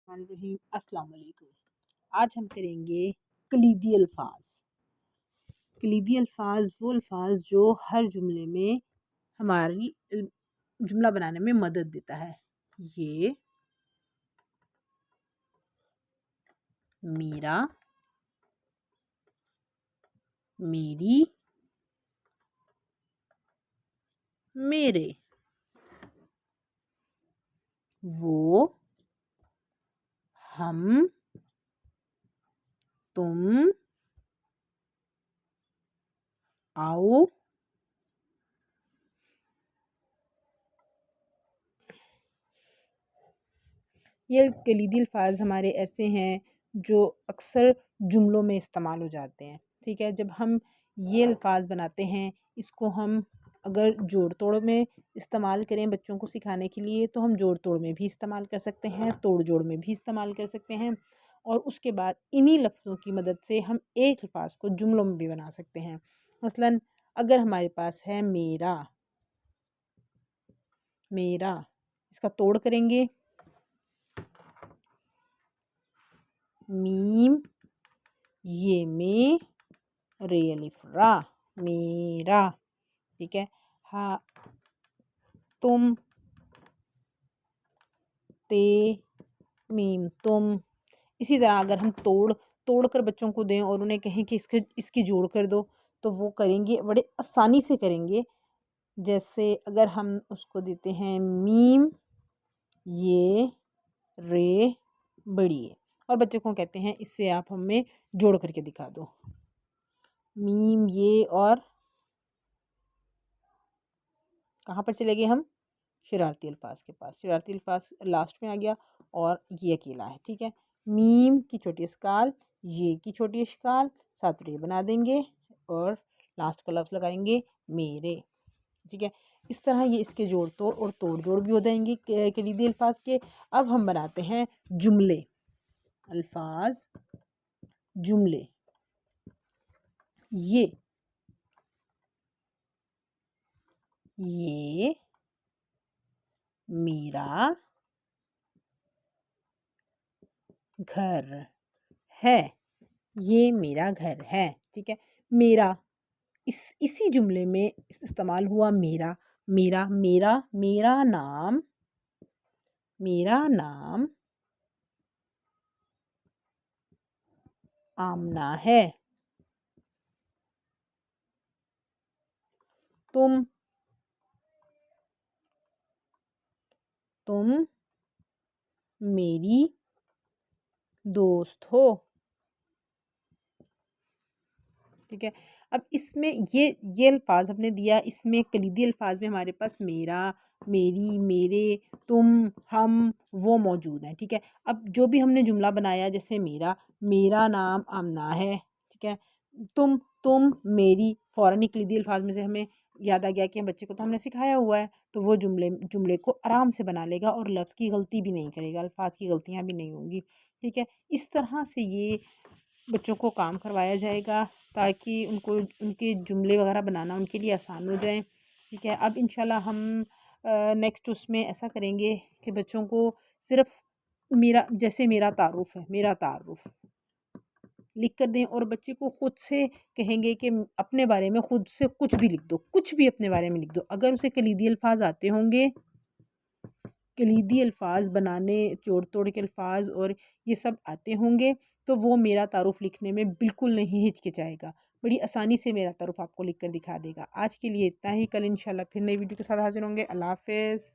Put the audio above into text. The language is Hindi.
बिस्मिल्लाहिर्रहमानिर्रहीम। अस्सलाम वालेकुम। आज हम करेंगे कलीदी अल्फाज। कलीदी अल्फाज वो अल्फाज जो हर जुमले में हमारी जुमला बनाने में मदद देता है। ये मेरा, मेरी, मेरे, वो, हम, तुम, आओ, ये कलीदी अल्फाज हमारे ऐसे हैं जो अक्सर जुमलों में इस्तेमाल हो जाते हैं। ठीक है, जब हम ये अल्फाज बनाते हैं, इसको हम अगर जोड़ तोड़ में इस्तेमाल करें बच्चों को सिखाने के लिए, तो हम जोड़ तोड़ में भी इस्तेमाल कर सकते हैं, तोड़ जोड़ में भी इस्तेमाल कर सकते हैं। और उसके बाद इन्हीं लफ्ज़ों की मदद से हम एक अल्फाज को जुमलों में भी बना सकते हैं। मसलन अगर हमारे पास है मेरा, मेरा, इसका तोड़ करेंगे मीम ये में रे अलिफ रा, मेरा। ठीक है, हा तुम, ते मीम तुम। इसी तरह अगर हम तोड़ कर बच्चों को दें और उन्हें कहें कि इसकी जोड़ कर दो, तो वो करेंगे, बड़े आसानी से करेंगे। जैसे अगर हम उसको देते हैं मीम ये रे बड़ी है, और बच्चों को कहते हैं इससे आप हमें जोड़ करके दिखा दो। मीम ये, और कहाँ पर चले गए हम? शरारती अल्फाज के पास। शरारती अल्फाज लास्ट में आ गया और ये अकेला है। ठीक है, मीम की छोटी इस्काल, ये की छोटी इस्काल, साथ रे बना देंगे और लास्ट का लफ्ज़ लगाएंगे मेरे। ठीक है, इस तरह ये इसके जोड़ तोड़ और तोड़ जोड़ भी हो जाएंगे कलीदी अल्फाज के। अब हम बनाते हैं जुमले। अल्फाज जुमले। ये मेरा घर है। ये मेरा घर है। ठीक है, मेरा इसी जुमले में इस्तेमाल हुआ मेरा। मेरा मेरा मेरा नाम, मेरा नाम आमना है। तुम मेरी दोस्त हो। ठीक है, अब इसमें ये अल्फाज हमने दिया, इसमें कलीदी अल्फाज में हमारे पास मेरा, मेरी, मेरे, तुम, हम, वो मौजूद हैं। ठीक है, अब जो भी हमने जुमला बनाया, जैसे मेरा नाम आमना है। ठीक है, तुम मेरी, फ़ौरन ही कलीदी अल्फाज में से हमें याद आ गया कि बच्चे को तो हमने सिखाया हुआ है, तो वो जुमले को आराम से बना लेगा और लफ्ज़ की गलती भी नहीं करेगा, अल्फाज की गलतियाँ भी नहीं होंगी। ठीक है, इस तरह से ये बच्चों को काम करवाया जाएगा ताकि उनको उनके जुमले वगैरह बनाना उनके लिए आसान हो जाए। ठीक है, अब इंशाल्लाह हम नेक्स्ट उसमें ऐसा करेंगे कि बच्चों को सिर्फ जैसे मेरा तारुफ़ है, मेरा तारुफ़ लिख कर दें और बच्चे को खुद से कहेंगे कि अपने बारे में खुद से कुछ भी लिख दो, कुछ भी अपने बारे में लिख दो। अगर उसे कलीदी अल्फाज आते होंगे, कलीदी अल्फाज बनाने, जोड़ तोड़ के अल्फाज और ये सब आते होंगे, तो वो मेरा तारुफ़ लिखने में बिल्कुल नहीं हिचकिचाएगा, बड़ी आसानी से मेरा तारुफ़ आपको लिख कर दिखा देगा। आज के लिए इतना ही, कल इंशाल्लाह फिर नई वीडियो के साथ हाज़िर होंगे। अल्लाह हाफ़िज़।